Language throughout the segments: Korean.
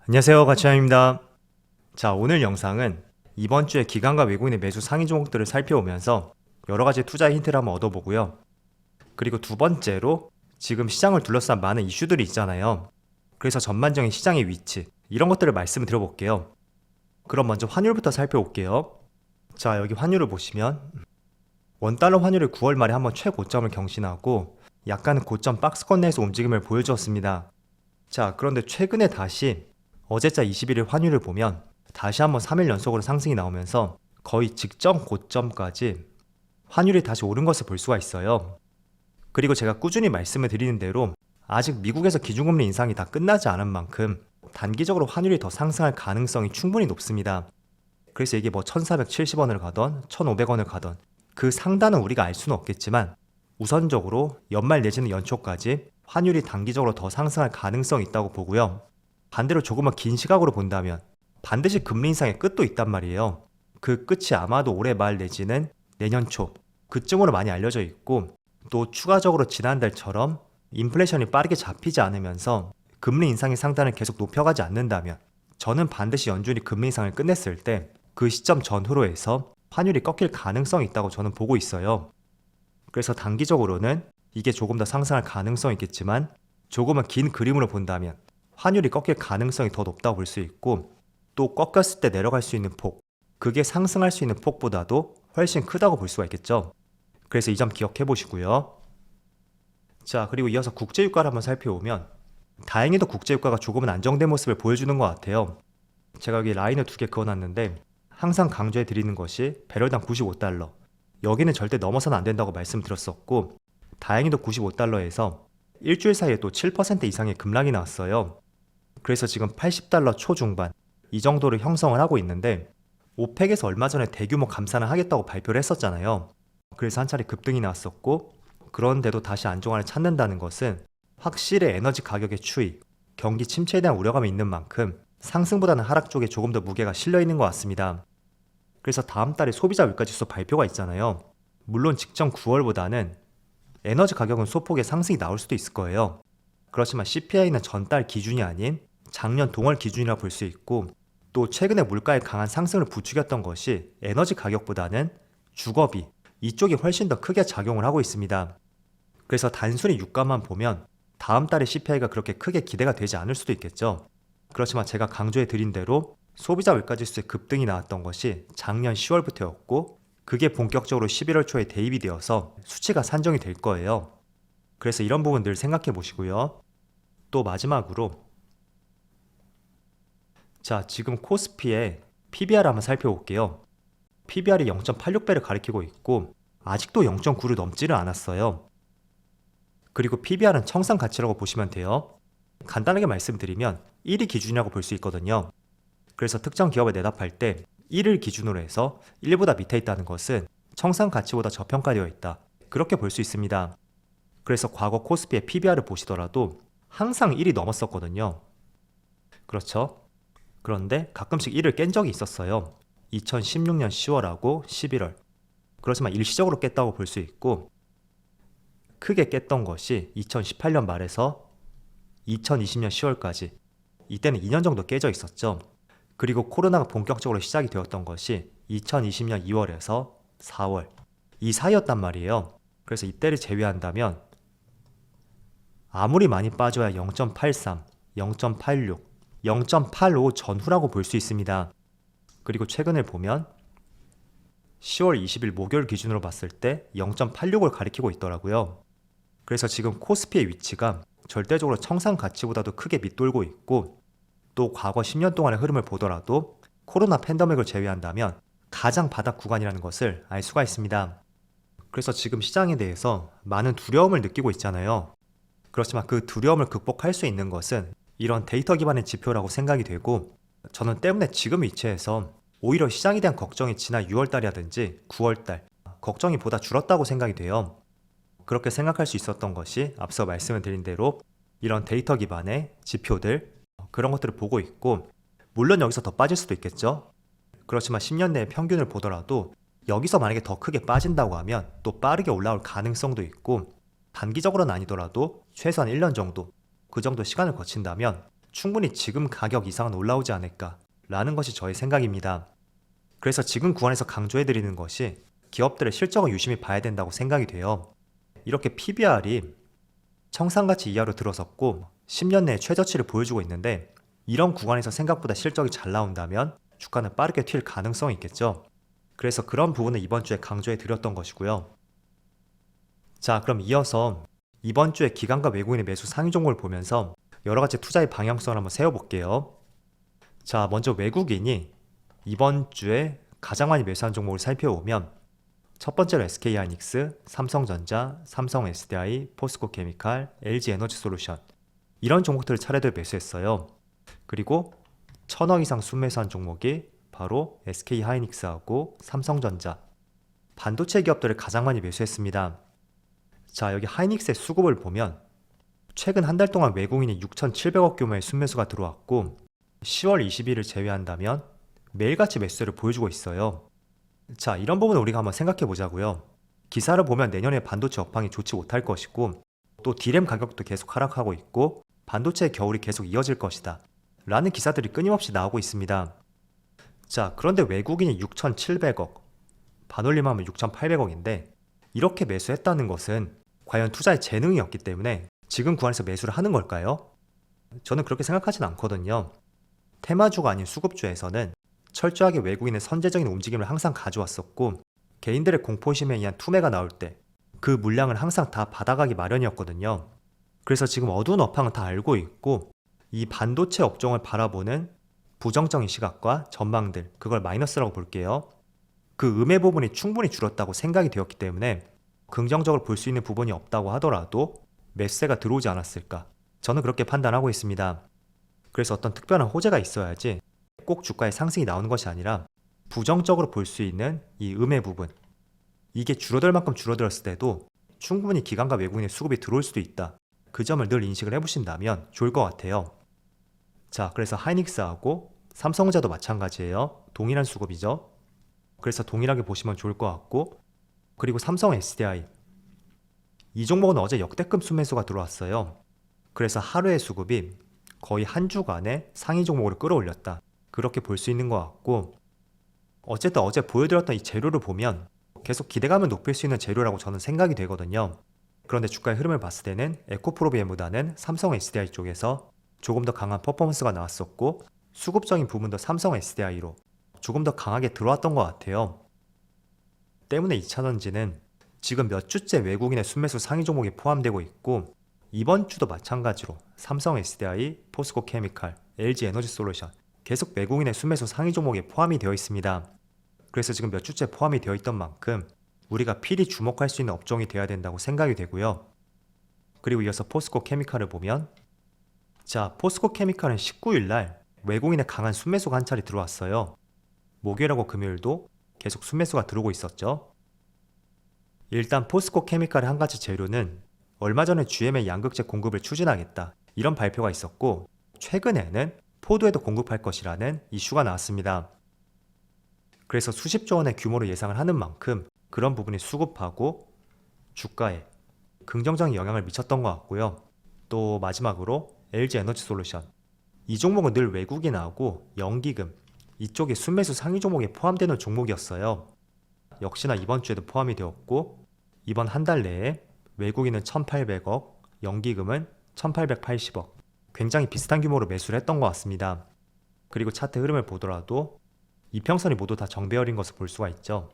안녕하세요, 가치양입니다. 자, 오늘 영상은 이번 주에 기관과 외국인의 매수 상위 종목들을 살펴보면서 여러 가지 투자 힌트를 한번 얻어보고요. 그리고 두 번째로 지금 시장을 둘러싼 많은 이슈들이 있잖아요. 그래서 전반적인 시장의 위치, 이런 것들을 말씀을 드려볼게요. 그럼 먼저 환율부터 살펴볼게요. 자, 여기 환율을 보시면 원달러 환율이 9월 말에 한번 최고점을 경신하고 약간의 고점 박스권 내에서 움직임을 보여주었습니다. 자, 그런데 최근에 다시 어제자 21일 환율을 보면 다시 한번 3일 연속으로 상승이 나오면서 거의 직전 고점까지 환율이 다시 오른 것을 볼 수가 있어요. 그리고 제가 꾸준히 말씀을 드리는 대로 아직 미국에서 기준금리 인상이 다 끝나지 않은 만큼 단기적으로 환율이 더 상승할 가능성이 충분히 높습니다. 그래서 이게 뭐 1470원을 가던 1500원을 가던 그 상단은 우리가 알 수는 없겠지만 우선적으로 연말 내지는 연초까지 환율이 단기적으로 더 상승할 가능성이 있다고 보고요. 반대로 조금만 긴 시각으로 본다면 반드시 금리 인상의 끝도 있단 말이에요. 그 끝이 아마도 올해 말 내지는 내년 초 그쯤으로 많이 알려져 있고, 또 추가적으로 지난달처럼 인플레이션이 빠르게 잡히지 않으면서 금리 인상의 상단을 계속 높여가지 않는다면 저는 반드시 연준이 금리 인상을 끝냈을 때 그 시점 전후로 해서 환율이 꺾일 가능성이 있다고 저는 보고 있어요. 그래서 단기적으로는 이게 조금 더 상승할 가능성이 있겠지만 조금은 긴 그림으로 본다면 환율이 꺾일 가능성이 더 높다고 볼 수 있고, 또 꺾였을 때 내려갈 수 있는 폭, 그게 상승할 수 있는 폭보다도 훨씬 크다고 볼 수가 있겠죠. 그래서 이 점 기억해 보시고요. 자, 그리고 이어서 국제유가를 한번 살펴보면 다행히도 국제유가가 조금은 안정된 모습을 보여주는 것 같아요. 제가 여기 라인을 두 개 그어놨는데 항상 강조해 드리는 것이 배럴당 95달러, 여기는 절대 넘어서는 안 된다고 말씀드렸었고, 다행히도 95달러에서 일주일 사이에 또 7% 이상의 급락이 나왔어요. 그래서 지금 80달러 초중반 이 정도를 형성을 하고 있는데, 오펙에서 얼마 전에 대규모 감산을 하겠다고 발표를 했었잖아요. 그래서 한 차례 급등이 나왔었고, 그런데도 다시 안정화를 찾는다는 것은 확실히 에너지 가격의 추이, 경기 침체에 대한 우려감이 있는 만큼 상승보다는 하락 쪽에 조금 더 무게가 실려 있는 것 같습니다. 그래서 다음 달에 소비자 물가지수 발표가 있잖아요. 물론 직전 9월보다는 에너지 가격은 소폭의 상승이 나올 수도 있을 거예요. 그렇지만 CPI는 전달 기준이 아닌 작년 동월 기준이라 볼 수 있고, 또 최근에 물가의 강한 상승을 부추겼던 것이 에너지 가격보다는 주거비, 이쪽이 훨씬 더 크게 작용을 하고 있습니다. 그래서 단순히 유가만 보면 다음 달에 CPI가 그렇게 크게 기대가 되지 않을 수도 있겠죠. 그렇지만 제가 강조해 드린 대로 소비자 물가지수의 급등이 나왔던 것이 작년 10월부터였고, 그게 본격적으로 11월 초에 대입이 되어서 수치가 산정이 될 거예요. 그래서 이런 부분들 생각해 보시고요. 또 마지막으로, 자, 지금 코스피의 PBR 한번 살펴볼게요. PBR이 0.86배를 가리키고 있고 아직도 0.9를 넘지를 않았어요. 그리고 PBR은 청산 가치라고 보시면 돼요. 간단하게 말씀드리면 1이 기준이라고 볼 수 있거든요. 그래서 특정 기업을 내다팔 때 1을 기준으로 해서 1보다 밑에 있다는 것은 청산 가치보다 저평가되어 있다, 그렇게 볼 수 있습니다. 그래서 과거 코스피의 PBR을 보시더라도 항상 1이 넘었었거든요. 그렇죠? 그런데 가끔씩 1을 깬 적이 있었어요. 2016년 10월하고 11월. 그렇지만 일시적으로 깼다고 볼 수 있고, 크게 깼던 것이 2018년 말에서 2020년 10월까지, 이때는 2년 정도 깨져 있었죠. 그리고 코로나가 본격적으로 시작이 되었던 것이 2020년 2월에서 4월, 이 사이였단 말이에요. 그래서 이때를 제외한다면 아무리 많이 빠져야 0.83, 0.86, 0.85 전후라고 볼 수 있습니다. 그리고 최근을 보면 10월 20일 목요일 기준으로 봤을 때 0.86을 가리키고 있더라고요. 그래서 지금 코스피의 위치가 절대적으로 청산 가치보다도 크게 밑돌고 있고, 또 과거 10년 동안의 흐름을 보더라도 코로나 팬데믹을 제외한다면 가장 바닥 구간이라는 것을 알 수가 있습니다. 그래서 지금 시장에 대해서 많은 두려움을 느끼고 있잖아요. 그렇지만 그 두려움을 극복할 수 있는 것은 이런 데이터 기반의 지표라고 생각이 되고, 저는 때문에 지금 위치에서 오히려 시장에 대한 걱정이 지난 6월달이라든지 9월달 걱정이 보다 줄었다고 생각이 돼요. 그렇게 생각할 수 있었던 것이 앞서 말씀을 드린 대로 이런 데이터 기반의 지표들, 그런 것들을 보고 있고, 물론 여기서 더 빠질 수도 있겠죠. 그렇지만 10년 내의 평균을 보더라도 여기서 만약에 더 크게 빠진다고 하면 또 빠르게 올라올 가능성도 있고, 단기적으로는 아니더라도 최소한 1년 정도, 그 정도 시간을 거친다면 충분히 지금 가격 이상은 올라오지 않을까라는 것이 저의 생각입니다. 그래서 지금 구간에서 강조해드리는 것이 기업들의 실적을 유심히 봐야 된다고 생각이 돼요. 이렇게 PBR이 청산가치 이하로 들어섰고 10년 내에 최저치를 보여주고 있는데 이런 구간에서 생각보다 실적이 잘 나온다면 주가는 빠르게 튈 가능성이 있겠죠. 그래서 그런 부분을 이번 주에 강조해 드렸던 것이고요. 자, 그럼 이어서 이번 주에 기관과 외국인의 매수 상위 종목을 보면서 여러 가지 투자의 방향성을 한번 세워볼게요. 자, 먼저 외국인이 이번 주에 가장 많이 매수한 종목을 살펴보면 첫 번째로 SK하이닉스, 삼성전자, 삼성 SDI, 포스코케미칼, LG에너지솔루션 이런 종목들을 차례대로 매수했어요. 그리고 1000억 이상 순매수한 종목이 바로 SK하이닉스하고 삼성전자 반도체 기업들을 가장 많이 매수했습니다. 자, 여기 하이닉스의 수급을 보면 최근 한 달 동안 외국인이 6,700억 규모의 순매수가 들어왔고 10월 20일을 제외한다면 매일같이 매수세를 보여주고 있어요. 자, 이런 부분을 우리가 한번 생각해 보자고요. 기사를 보면 내년에 반도체 업황이 좋지 못할 것이고 또 D램 가격도 계속 하락하고 있고 반도체의 겨울이 계속 이어질 것이다 라는 기사들이 끊임없이 나오고 있습니다. 자, 그런데 외국인이 6,700억, 반올림하면 6,800억인데 이렇게 매수했다는 것은 과연 투자에 재능이 없기 때문에 지금 구간에서 매수를 하는 걸까요? 저는 그렇게 생각하진 않거든요. 테마주가 아닌 수급주에서는 철저하게 외국인의 선제적인 움직임을 항상 가져왔었고 개인들의 공포심에 의한 투매가 나올 때 그 물량을 항상 다 받아가기 마련이었거든요. 그래서 지금 어두운 업황은 다 알고 있고 이 반도체 업종을 바라보는 부정적인 시각과 전망들, 그걸 마이너스라고 볼게요. 그 음의 부분이 충분히 줄었다고 생각이 되었기 때문에 긍정적으로 볼 수 있는 부분이 없다고 하더라도 매수세가 들어오지 않았을까, 저는 그렇게 판단하고 있습니다. 그래서 어떤 특별한 호재가 있어야지 꼭 주가의 상승이 나오는 것이 아니라 부정적으로 볼 수 있는 이 음의 부분, 이게 줄어들 만큼 줄어들었을 때도 충분히 기관과 외국인의 수급이 들어올 수도 있다, 그 점을 늘 인식을 해보신다면 좋을 것 같아요. 자, 그래서 하이닉스하고 삼성전자도 마찬가지예요. 동일한 수급이죠. 그래서 동일하게 보시면 좋을 것 같고, 그리고 삼성 SDI 이 종목은 어제 역대급 순매수가 들어왔어요. 그래서 하루의 수급이 거의 한 주간에 상위 종목으로 끌어올렸다, 그렇게 볼 수 있는 것 같고, 어쨌든 어제 보여드렸던 이 재료를 보면 계속 기대감을 높일 수 있는 재료라고 저는 생각이 되거든요. 그런데 주가의 흐름을 봤을 때는 에코프로비엠보다는 삼성 SDI 쪽에서 조금 더 강한 퍼포먼스가 나왔었고 수급적인 부분도 삼성 SDI로 조금 더 강하게 들어왔던 것 같아요. 때문에 2차전지는 지금 몇 주째 외국인의 순매수 상위 종목이 포함되고 있고 이번 주도 마찬가지로 삼성 SDI, 포스코케미칼, LG에너지솔루션 계속 외국인의 순매수 상위 종목에 포함이 되어 있습니다. 그래서 지금 몇 주째 포함이 되어 있던 만큼 우리가 필히 주목할 수 있는 업종이 되어야 된다고 생각이 되고요. 그리고 이어서 포스코케미칼을 보면, 자, 포스코케미칼은 19일 날 외국인의 강한 순매수가 한 차례 들어왔어요. 목요일하고 금요일도 계속 순매수가 들어오고 있었죠. 일단 포스코케미칼의 한 가지 재료는 얼마 전에 GM의 양극재 공급을 추진하겠다, 이런 발표가 있었고 최근에는 포도에도 공급할 것이라는 이슈가 나왔습니다. 그래서 수십조 원의 규모로 예상을 하는 만큼 그런 부분이 수급하고 주가에 긍정적인 영향을 미쳤던 것 같고요. 또 마지막으로 LG에너지솔루션 이 종목은 늘 외국인하고 연기금 이쪽이 순매수 상위 종목에 포함되는 종목이었어요. 역시나 이번 주에도 포함이 되었고 이번 한 달 내에 외국인은 1,800억, 연기금은 1,880억, 굉장히 비슷한 규모로 매수를 했던 것 같습니다. 그리고 차트 흐름을 보더라도 이평선이 모두 다 정배열인 것을 볼 수가 있죠.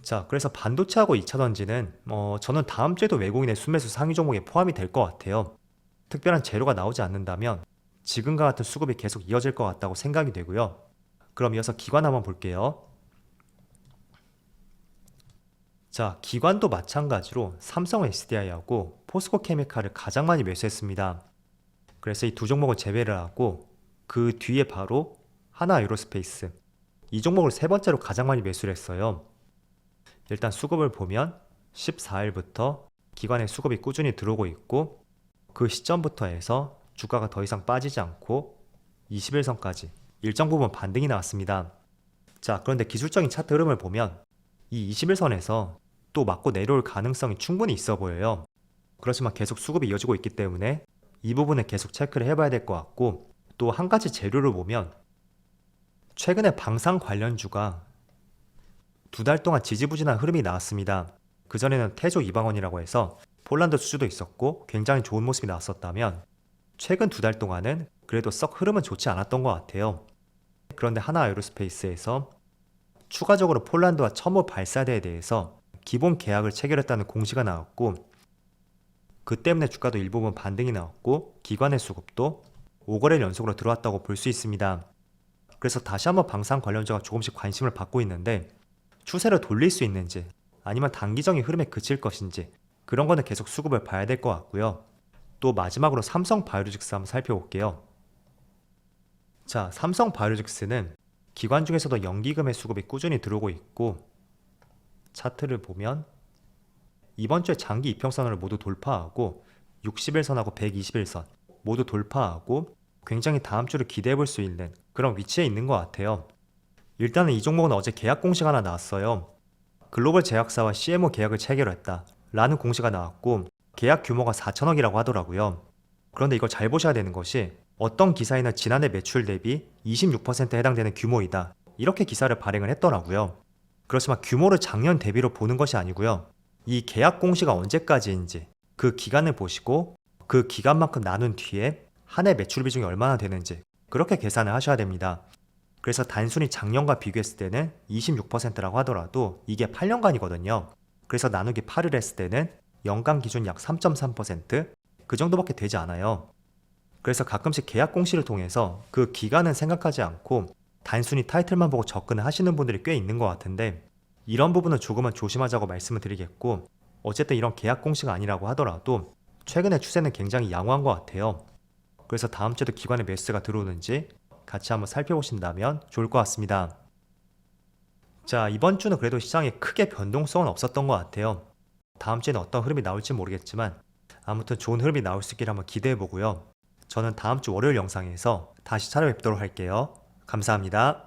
자, 그래서 반도체하고 2차전지는 저는 다음 주에도 외국인의 순매수 상위 종목에 포함이 될 것 같아요. 특별한 재료가 나오지 않는다면 지금과 같은 수급이 계속 이어질 것 같다고 생각이 되고요. 그럼 이어서 기관 한번 볼게요. 자, 기관도 마찬가지로 삼성 SDI하고 포스코케미칼을 가장 많이 매수했습니다. 그래서 이 두 종목을 제외를 하고 그 뒤에 바로 하나에어로스페이스 이 종목을 세 번째로 가장 많이 매수를 했어요. 일단 수급을 보면 14일부터 기관의 수급이 꾸준히 들어오고 있고 그 시점부터 해서 주가가 더 이상 빠지지 않고 21선까지 일정 부분 반등이 나왔습니다. 자, 그런데 기술적인 차트 흐름을 보면 이 21선에서 또 맞고 내려올 가능성이 충분히 있어 보여요. 그렇지만 계속 수급이 이어지고 있기 때문에 이 부분을 계속 체크를 해봐야 될 것 같고, 또 한 가지 재료를 보면 최근에 방산 관련주가 2달 동안 지지부진한 흐름이 나왔습니다. 그전에는 태조 이방원이라고 해서 폴란드 수주도 있었고 굉장히 좋은 모습이 나왔었다면, 최근 2달 동안은 그래도 썩 흐름은 좋지 않았던 것 같아요. 그런데 하나 에어로스페이스에서 추가적으로 폴란드와 첨호 발사대에 대해서 기본 계약을 체결했다는 공시가 나왔고, 그 때문에 주가도 일부분 반등이 나왔고 기관의 수급도 5거래일 연속으로 들어왔다고 볼 수 있습니다. 그래서 다시 한번 방산 관련주가 조금씩 관심을 받고 있는데, 추세를 돌릴 수 있는지 아니면 단기적인 흐름에 그칠 것인지 그런 거는 계속 수급을 봐야 될 것 같고요. 또 마지막으로 삼성바이오로직스 한번 살펴볼게요. 자, 삼성바이오로직스는 기관 중에서도 연기금의 수급이 꾸준히 들어오고 있고, 차트를 보면 이번 주에 장기 이평선을 모두 돌파하고 60일선하고 120일선 모두 돌파하고 굉장히 다음 주를 기대해 볼 수 있는 그런 위치에 있는 것 같아요. 일단은 이 종목은 어제 계약 공시가 하나 나왔어요. 글로벌 제약사와 CMO 계약을 체결했다 라는 공시가 나왔고, 계약 규모가 4천억이라고 하더라고요. 그런데 이걸 잘 보셔야 되는 것이, 어떤 기사에는 지난해 매출 대비 26%에 해당되는 규모이다 이렇게 기사를 발행을 했더라고요. 그렇지만 규모를 작년 대비로 보는 것이 아니고요, 이 계약 공시가 언제까지인지 그 기간을 보시고 그 기간만큼 나눈 뒤에 한 해 매출 비중이 얼마나 되는지 그렇게 계산을 하셔야 됩니다. 그래서 단순히 작년과 비교했을 때는 26%라고 하더라도 이게 8년간이거든요. 그래서 나누기 8을 했을 때는 연간 기준 약 3.3%, 그 정도밖에 되지 않아요. 그래서 가끔씩 계약 공시를 통해서 그 기간은 생각하지 않고 단순히 타이틀만 보고 접근을 하시는 분들이 꽤 있는 것 같은데, 이런 부분은 조금은 조심하자고 말씀을 드리겠고, 어쨌든 이런 계약 공시가 아니라고 하더라도 최근의 추세는 굉장히 양호한 것 같아요. 그래서 다음 주에도 기관의 매수가 들어오는지 같이 한번 살펴보신다면 좋을 것 같습니다. 자, 이번 주는 그래도 시장에 크게 변동성은 없었던 것 같아요. 다음 주에는 어떤 흐름이 나올지 모르겠지만 아무튼 좋은 흐름이 나올 수 있기를 한번 기대해 보고요. 저는 다음 주 월요일 영상에서 다시 찾아뵙도록 할게요. 감사합니다.